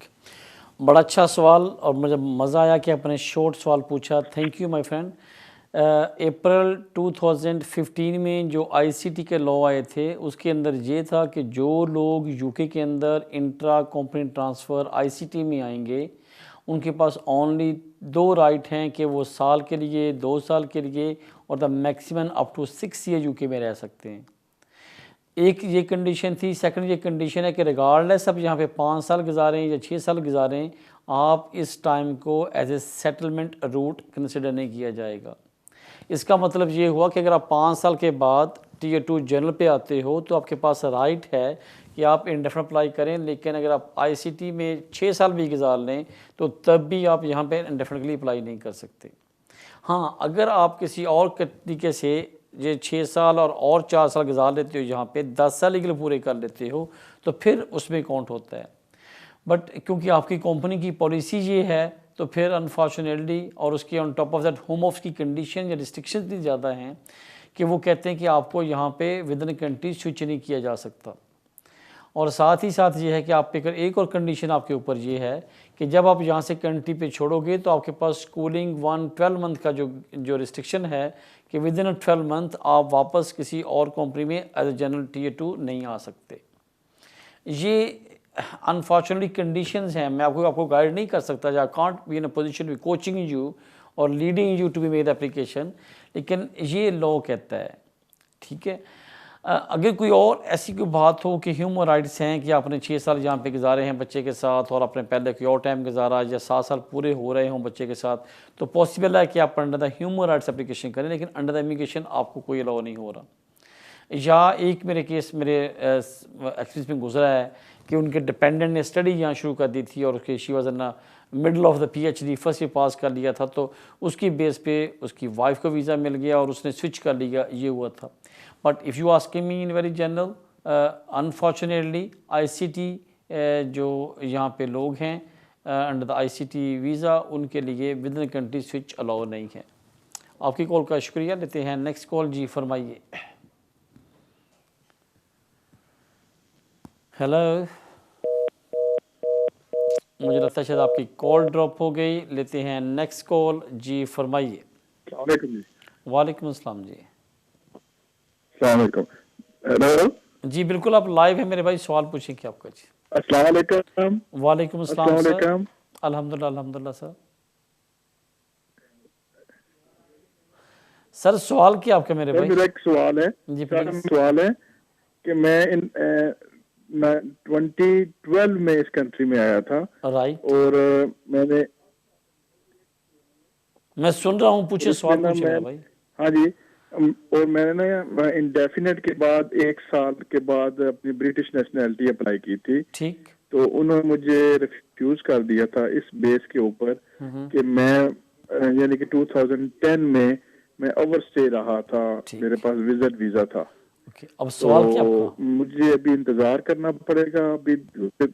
बड़ा अच्छा सवाल, और मुझे मज़ा आया कि आपने शॉर्ट सवाल पूछा। Thank you my friend. April 2015 में जो आईसीटी के लॉ आए थे, उसके अंदर ये था कि जो लोग यूके के अंदर इंट्रा कंपनी ट्रांसफ़र आईसीटी में आएंगे, उनके पास ओनली 2 राइट हैं कि वो साल के लिए, 2 साल के लिए, और the maximum up to 6 year UK में रह सकते हैं। एक ये कंडीशन थी। सेकंड ये कंडीशन है कि रिगार्डलेस अब यहाँ पे 5 साल गुजारें या 6 साल गुजारें, आप इस टाइम को as a settlement route consider नहीं किया जाएगा। इसका मतलब ये हुआ कि अगर आप 5 साल के बाद टीयर 2 जनरल पे आते हो, तो आपके पास राइट है कि आप इंडेफिनिट अप्लाई करें। लेकिन अगर आप आईसीटी में 6 साल भी गुजार लें, तो तब भी आप यहाँ पे इंडेफिनिटली अप्लाई नहीं कर सकते। हाँ, अगर आप किसी और तरीके से ये 6 साल और 4 साल गुजार लेते हो, यहाँ पे 10 साल के लिए पूरे कर लेते हो, तो फिर उसमें काउंट होता है। बट क्योंकि आपकी कंपनी की पॉलिसी ये है, तो फिर अनफॉर्चुनेटली, और उसके on top of that home office की कंडीशन या रिस्ट्रिक्शन इतनी ज़्यादा हैं कि वो कहते हैं कि आपको यहाँ पे विद इन कंट्री स्विच नहीं किया जा सकता। और साथ ही साथ ये है कि आप पे कर एक और कंडीशन आपके ऊपर ये है कि जब आप यहाँ से कंट्री पे छोड़ोगे, तो आपके पास स्कूलिंग 12 मंथ का जो रिस्ट्रिक्शन है कि विद इन 12 मंथ आप वापस किसी और कंपनी में एज ए जनरल टीयर 2 नहीं आ सकते। ये अनफॉर्चुनेटली कंडीशंस हैं, मैं आपको गाइड नहीं कर सकता, I can't be in a position be coaching you और leading you to be made application, लेकिन ये लॉ कहता है, ठीक है। अगर कोई और ऐसी कोई बात हो कि ह्यूमन राइट्स हैं कि आपने 6 साल यहाँ पे गुजारे हैं बच्चे के साथ और आपने पहले कोई और टाइम गुजारा या 7 साल पूरे हो रहे हों बच्चे के साथ, तो पॉसिबल है कि आप under the human rights application करें, लेकिन अंडर द इमिग्रेशन आपको कोई अलाउ नहीं हो रहा। या एक मेरे केस मेरे एक्सपीरियंस में गुजरा है कि उनके डिपेंडेंट ने स्टडी यहाँ शुरू कर दी थी और उसके she was in middle of the PhD, first year pass कर लिया था, तो उसकी बेस पे उसकी वाइफ को वीज़ा मिल गया और उसने स्विच कर लिया, ये हुआ था। But if you asking me in very general, unfortunately ICT जो यहाँ पे लोग हैं अंडर द ICT वीज़ा, उनके लिए with in country switch allow नहीं है। आपकी कॉल का शुक्रिया, लेते हैं नेक्स्ट कॉल। जी फरमाइए। हेलो, मुझे लगता है शायद आपकी कॉल ड्रॉप हो गई, लेते हैं नेक्स्ट कॉल। जी फरमाइए। वालेकुम अस्सलाम जी। हेलो जी बिल्कुल, आप लाइव हैं मेरे भाई, सवाल पूछें क्या आपका जी। अस्सलाम वालेकुम। वालेकुम अस्सलाम सर। अल्हम्दुलिल्लाह अल्हम्दुलिल्लाह सर। सर सवाल क्या आपका मेरे भाई? मेरा एक सवाल है जी सर, सवाल है कि मैं 2012 में इस कंट्री में आया था, राइट, और मैं सुन रहा हूँ, पूछे सवाल पूछे मेरे भाई। हाँ जी, और मैंने ना इंडेफिनेट के बाद 1 साल के बाद अपनी ब्रिटिश नेशनैलिटी अप्लाई की थी, ठीक, तो उन्होंने मुझे रिफ्यूज कर दिया था इस बेस के ऊपर कि मैं यानी कि 2010 में मैं ओवरस्टे रहा था, मेरे पास विजिट वीजा था। अब सवाल क्या आपका? मुझे अभी इंतजार करना पड़ेगा, अभी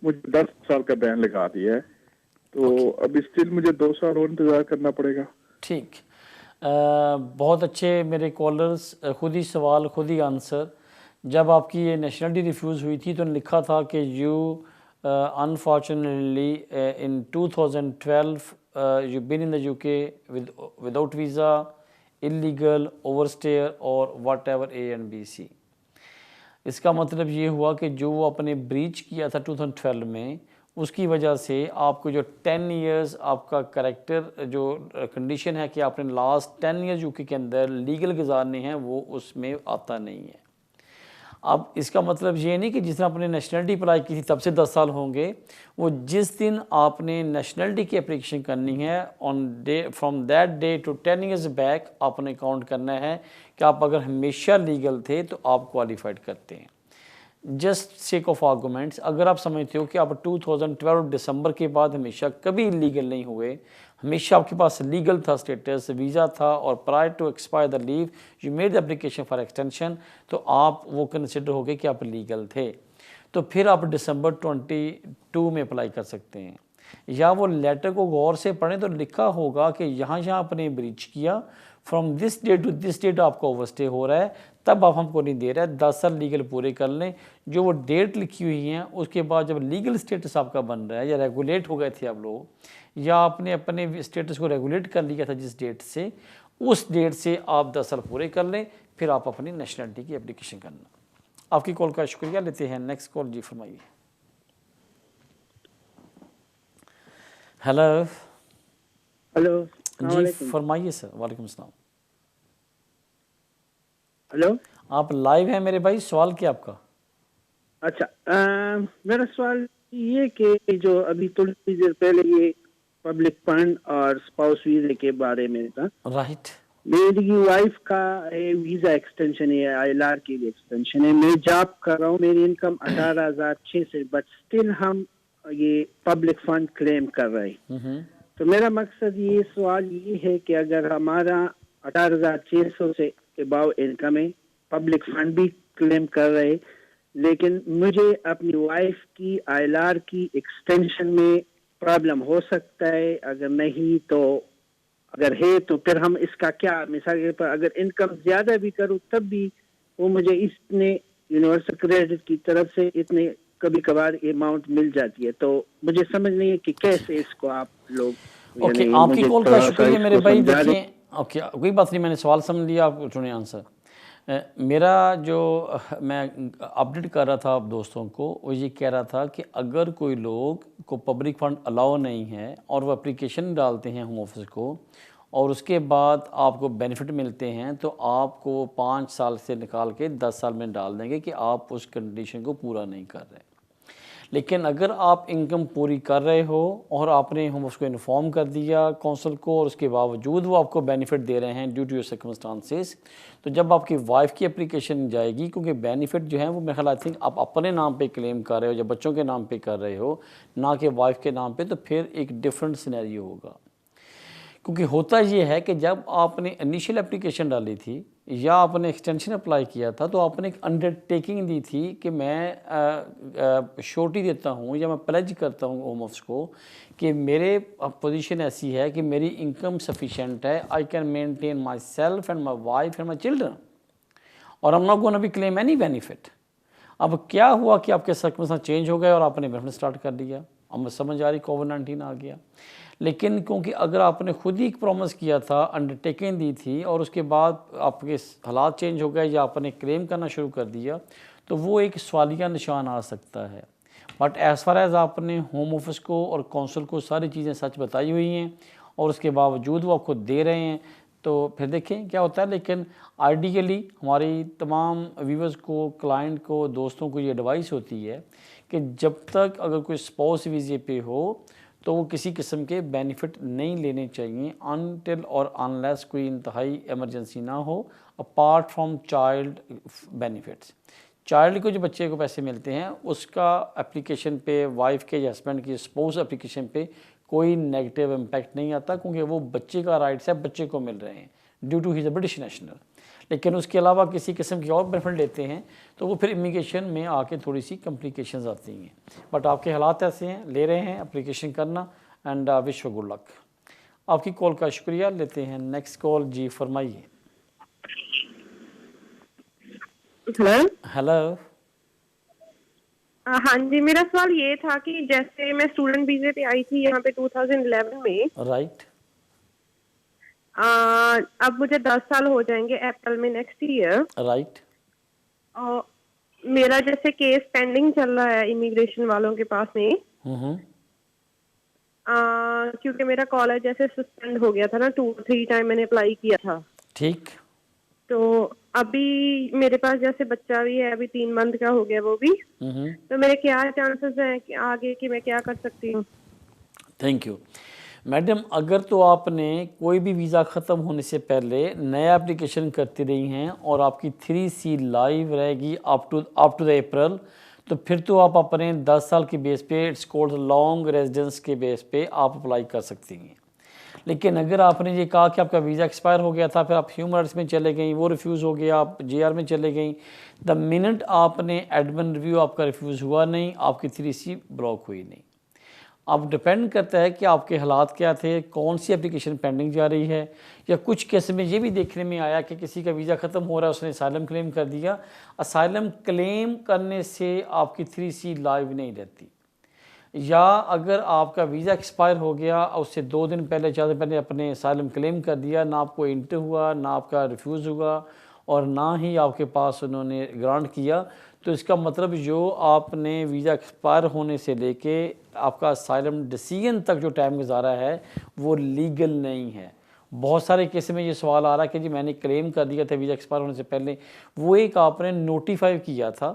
मुझे 10 साल का बैन लगा दिया है, तो अभी स्टिल मुझे 2 साल और इंतजार करना पड़ेगा। ठीक, बहुत अच्छे मेरे कॉलर्स, खुद ही सवाल खुद ही आंसर। जब आपकी ये नेशनलिटी रिफ्यूज़ हुई थी तो लिखा था कि you unfortunately in 2012 you been in the UK without visa, illegal, overstayer और whatever A and B C। इसका मतलब ये हुआ कि जो वो अपने ब्रीच किया था 2012 में, उसकी वजह से आपको जो 10 इयर्स आपका करेक्टर जो कंडीशन है कि आपने लास्ट 10 इयर्स UK के अंदर लीगल गुजारने हैं, वो उसमें आता नहीं है। अब इसका मतलब ये नहीं कि जिसने आपने नेशनलिटी अप्लाई की थी तब से 10 साल होंगे, वो जिस दिन आपने नेशनलिटी की एप्लीकेशन करनी है on day from that day to 10 years back आपने काउंट करना है कि आप अगर हमेशा लीगल थे तो आप क्वालिफाइड करते हैं। जस्ट सेक ऑफ आर्गूमेंट्स, अगर आप समझते हो कि आप 2012 दिसंबर के बाद हमेशा कभी इलीगल नहीं हुए, हमेशा आपके पास लीगल था स्टेटस, वीज़ा था, और prior to expire the leave you made the application for extension, तो आप वो कंसिडर हो गए कि आप लीगल थे, तो फिर आप दिसंबर 22 में अप्लाई कर सकते हैं। या वो लेटर को गौर से पढ़ें तो लिखा होगा कि यहाँ आपने ब्रीच किया, from this date to this date आपका ओवरस्टे हो रहा है, तब आप हमको नहीं दे रहा है, 10 साल लीगल पूरे कर लें। जो वो डेट लिखी हुई है उसके बाद जब लीगल स्टेटस आपका बन रहा है या रेगुलेट हो गए थे आप लोग, या आपने अपने स्टेटस को रेगुलेट कर लिया था जिस डेट से, उस डेट से आप 10 साल पूरे कर लें, फिर आप अपनी नेशनलिटी की एप्लीकेशन करना। आपकी कॉल का शुक्रिया, लेते हैं नेक्स्ट कॉल। जी फरमाइए। हेलो हेलो, जी फरमाइए सर। वालेकुम सलाम। हेलो, आप लाइव हैं मेरे भाई, सवाल क्या आपका? अच्छा, मेरा सवाल ये कि जो अभी थोड़ी देर पहले ये पब्लिक फंड और स्पाउस वीजा के बारे में था, राइट, मेरी वाइफ का वीजा एक्सटेंशन है, ILR के लिए एक्सटेंशन है, मैं जॉब कर रहा हूँ, मेरी इनकम 18,600 से, बट स्टिल हम ये पब्लिक फंड क्लेम कर रहे हैं। तो मेरा मकसद ये सवाल ये है कि अगर हमारा 18,600 से अबाव इनकम है, पब्लिक फंड भी क्लेम कर रहे, लेकिन मुझे अपनी वाइफ की ILR की एक्सटेंशन में प्रॉब्लम हो सकता है, अगर नहीं तो अगर है तो फिर हम इसका क्या, मिसाल के पर अगर इनकम ज्यादा भी करूँ तब भी वो मुझे इतने यूनिवर्सल क्रेडिट की तरफ से इतने कभी कभार अमाउंट मिल जाती है, तो मुझे समझ नहीं है कि कैसे इसको आप लोग। ओके, आपकी कॉल का शुक्रिया मेरे भाई। देखिए, ओके कोई बात नहीं, मैंने सवाल समझ लिया, आप चुने आंसर। मेरा जो मैं अपडेट कर रहा था आप दोस्तों को, वो ये कह रहा था कि अगर कोई लोग को पब्लिक फ़ंड अलाउ नहीं है और वो एप्लीकेशन डालते हैं होम ऑफिस को और उसके बाद आपको बेनिफिट मिलते हैं, तो आपको 5 साल से निकाल के 10 साल में डाल देंगे कि आप उस कंडीशन को पूरा नहीं कर रहे। लेकिन अगर आप इनकम पूरी कर रहे हो और आपने होम ऑफिस को इन्फॉर्म कर दिया काउंसिल को और उसके बावजूद वो आपको बेनिफिट दे रहे हैं ड्यू टू योर सर्कमस्टांसेस, तो जब आपकी वाइफ की एप्लीकेशन जाएगी, क्योंकि बेनिफिट जो है वो मेरे ख्याल आई थिंक आप अपने नाम पे क्लेम कर रहे हो या बच्चों के नाम पे कर रहे हो, ना कि वाइफ के नाम पे, तो फिर एक डिफरेंट सिनेरियो होगा। क्योंकि होता ये है कि जब आपने इनिशियल एप्लीकेशन डाली थी या आपने एक्सटेंशन अप्लाई किया था, तो आपने एक अंडरटेकिंग दी थी कि मैं श्योरिटी देता हूँ या मैं प्लेज करता हूँ होम ऑफिस को कि मेरे पोजीशन ऐसी है कि मेरी इनकम सफिशेंट है, I can maintain my self and my wife and my children, और I am not gonna be claim any benefit. अब क्या हुआ कि आपके सर्कमस्टेंस चेंज हो गए और आपने बेनिफिट स्टार्ट कर दिया। अब समझ आ रही, कोविड-19 आ गया। लेकिन क्योंकि अगर आपने खुद ही एक प्रॉमिस किया था, अंडरटेकिंग दी थी और उसके बाद आपके हालात चेंज हो गए या आपने क्लेम करना शुरू कर दिया, तो वो एक सवालिया निशान आ सकता है। बट एज़ फार एज़ आपने होम ऑफिस को और काउंसिल को सारी चीज़ें सच बताई हुई हैं और उसके बावजूद वो आपको दे रहे हैं, तो फिर देखें क्या होता है। लेकिन आइडियली हमारी तमाम व्यूअर्स को, क्लाइंट को, दोस्तों को ये एडवाइस होती है कि जब तक अगर कोई स्पाउस वीज़े पे हो तो वो किसी किस्म के बेनिफिट नहीं लेने चाहिए अनटिल और अनलेस कोई इंतहाई इमरजेंसी ना हो, apart from child benefits. Child को जो बच्चे को पैसे मिलते हैं उसका एप्लीकेशन पे, वाइफ के या हस्बैंड की स्पाउस एप्लीकेशन पे कोई नेगेटिव इम्पैक्ट नहीं आता, क्योंकि वो बच्चे का राइट्स है, बच्चे को मिल रहे हैं due to he is a British national. लेकिन उसके अलावा किसी किस्म की और बेनिफिट लेते हैं तो वो फिर इमिग्रेशन में आके थोड़ी सी कॉम्प्लिकेशंस आती हैं। बट आपके हालात ऐसे हैं, ले रहे हैं एप्लीकेशन करना, and wish you good luck. आपकी कॉल का शुक्रिया। लेते हैं नेक्स्ट कॉल। जी फरमाइए। Hello hello. हाँ जी, मेरा सवाल ये था कि जैसे मैं स्टूडेंट वीजे पे आई थी यहाँ पे 2011 में, राइट। अब मुझे 10 साल हो जाएंगे अप्रैल में नेक्स्ट ईयर, राइट। और मेरा जैसे केस पेंडिंग चल रहा है इमिग्रेशन वालों के पास में, क्योंकि मेरा कॉलेज जैसे सस्पेंड हो गया था ना, 2-3 टाइम मैंने अप्लाई किया था। ठीक। तो अभी मेरे पास जैसे बच्चा भी है, अभी 3 मंथ का हो गया वो भी, तो मेरे क्या चांसेस हैं कि आगे कि मैं क्या कर सकती हूँ? Thank you madam. अगर तो आपने कोई भी वीज़ा ख़त्म होने से पहले नया एप्लीकेशन करती रही हैं और आपकी 3C लाइव रहेगी अप टू द अप्रैल, तो फिर तो आप अपने 10 साल के बेस पे, इट्स कॉल्ड लॉन्ग रेजिडेंस के बेस पे आप अप्लाई कर सकती हैं। लेकिन अगर आपने ये कहा कि आपका वीज़ा एक्सपायर हो गया था, फिर आप ह्यूमन राइट्स में चले गई, वो रिफ्यूज़ हो गया, आप JR में चले गई, द मिनट आपने एडमिन रिव्यू आपका रिफ्यूज़ हुआ नहीं, आपकी 3C ब्लॉक हुई नहीं। अब डिपेंड करता है कि आपके हालात क्या थे, कौन सी एप्लीकेशन पेंडिंग जा रही है, या कुछ केस में ये भी देखने में आया कि किसी का वीज़ा ख़त्म हो रहा है, उसने असाइलम क्लेम कर दिया। असाइलम क्लेम करने से आपकी 3C लाइव नहीं रहती, या अगर आपका वीज़ा एक्सपायर हो गया और उससे 2 दिन पहले, 4 दिन पहले अपने असाइलम क्लेम कर दिया, ना आपको इंटर हुआ, ना आपका रिफ्यूज़ हुआ और ना ही आपके पास उन्होंने ग्रांट किया, तो इसका मतलब जो आपने वीज़ा एक्सपायर होने से लेके आपका असाइलम डिसीजन तक जो टाइम गुजारा है वो लीगल नहीं है। बहुत सारे केस में ये सवाल आ रहा है कि जी मैंने क्लेम कर दिया था वीज़ा एक्सपायर होने से पहले, वो एक आपने नोटिफाई किया था,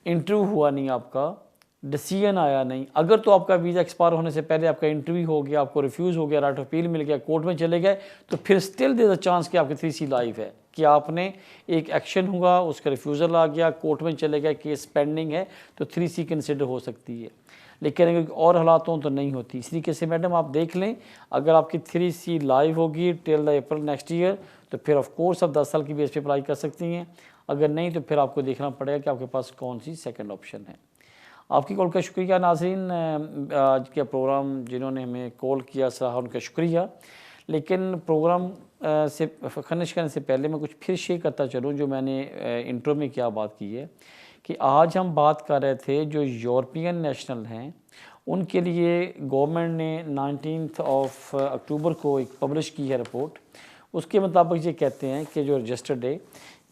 इंटरव्यू हुआ नहीं, आपका डिसीजन आया नहीं। अगर तो आपका वीज़ा एक्सपायर होने से पहले आपका इंटरव्यू हो गया, आपको रिफ्यूज़ हो गया, राइट ऑफ अपील मिल गया, कोर्ट में चले गए, तो फिर स्टिल देयर अ चांस कि आपकी 3C लाइव है, कि आपने एक एक्शन हुआ, उसका रिफ्यूज़ल आ गया, कोर्ट में चले गए, केस पेंडिंग है, तो 3C कंसिडर हो सकती है। लेकिन अगर और हालात हों तो नहीं होती। इस तरीके से मैडम आप देख लें, अगर आपकी 3C लाइव होगी till the April next year, तो फिर ऑफ कोर्स आप 10 साल की बेस पे अप्लाई कर सकती हैं। अगर नहीं तो फिर आपको देखना पड़ेगा कि आपके पास कौन सी सेकंड ऑप्शन है। आपकी कॉल का शुक्रिया। नाज़रीन, आज के प्रोग्राम जिन्होंने हमें कॉल किया सराहा उनका शुक्रिया। लेकिन प्रोग्राम से फिनिश करने से पहले मैं कुछ फिर शेयर करता चलूँ जो मैंने इंट्रो में क्या बात की है, कि आज हम बात कर रहे थे जो यूरोपियन नेशनल हैं उनके लिए गवर्नमेंट ने 19 अक्टूबर को एक पब्लिश की है रिपोर्ट। उसके मुताबिक ये कहते हैं कि जो रजिस्टर्ड है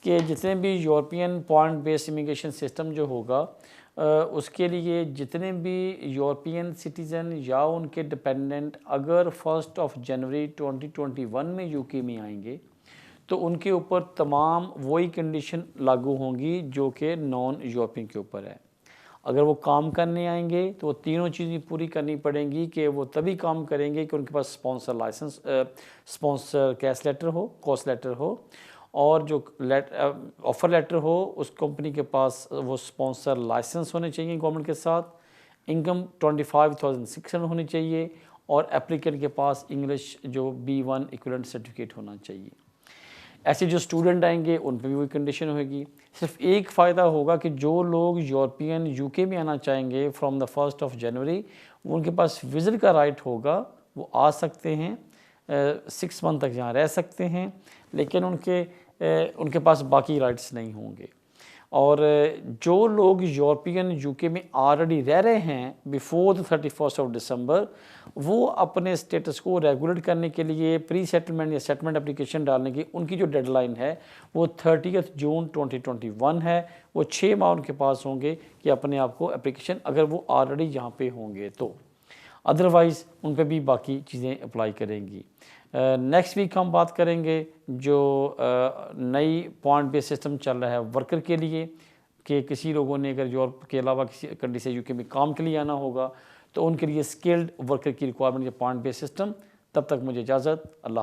कि जितने भी European point based immigration system जो होगा उसके लिए जितने भी यूरोपियन सिटीज़न या उनके डिपेंडेंट अगर 1 जनवरी 2021 में यूके में आएंगे तो उनके ऊपर तमाम वही कंडीशन लागू होंगी जो कि नॉन यूरोपियन के ऊपर है। अगर वो काम करने आएंगे तो वो तीनों चीज़ें पूरी करनी पड़ेंगी कि वो तभी काम करेंगे कि उनके पास sponsor licence, sponsor cash letter हो, कॉस्ट लेटर हो, और जो ऑफ़र लेटर हो उस कंपनी के पास वो स्पॉन्सर लाइसेंस होने चाहिए गवर्नमेंट के साथ, इनकम 25,600 होनी चाहिए, और एप्लीकेंट के पास इंग्लिश जो B1 इक्विवेलेंट सर्टिफिकेट होना चाहिए। ऐसे जो स्टूडेंट आएंगे उन पर भी वही कंडीशन होगी। सिर्फ एक फ़ायदा होगा कि जो लोग यूरोपियन यूके में आना चाहेंगे फ्रॉम द 1 जनवरी, उनके पास विज़िट का राइट होगा, वो आ सकते हैं, 6 मंथ तक यहाँ रह सकते हैं, लेकिन उनके पास बाकी राइट्स नहीं होंगे। और जो लोग यूरोपियन यूके में ऑलरेडी रह रहे हैं बिफोर द 31 दिसंबर, वो अपने स्टेटस को रेगुलेट करने के लिए प्री सेटलमेंट या सेटलमेंट एप्लीकेशन डालने की उनकी जो डेडलाइन है वो 30 जून 2021 है। वो 6 माह उनके पास होंगे कि अपने आप को एप्लीकेशन, अगर वो ऑलरेडी यहाँ पे होंगे तो, अदरवाइज़ उन पर भी बाकी चीज़ें अप्लाई करेंगी। नेक्स्ट वीक हम बात करेंगे जो नई पॉइंट बेस्ड सिस्टम चल रहा है वर्कर के लिए, कि किसी लोगों ने अगर यूरोप के अलावा किसी कंट्री से यूके में काम के लिए आना होगा तो उनके लिए स्किल्ड वर्कर की रिक्वायरमेंट या पॉइंट बेस्ड सिस्टम। तब तक मुझे इजाज़त, अल्लाह।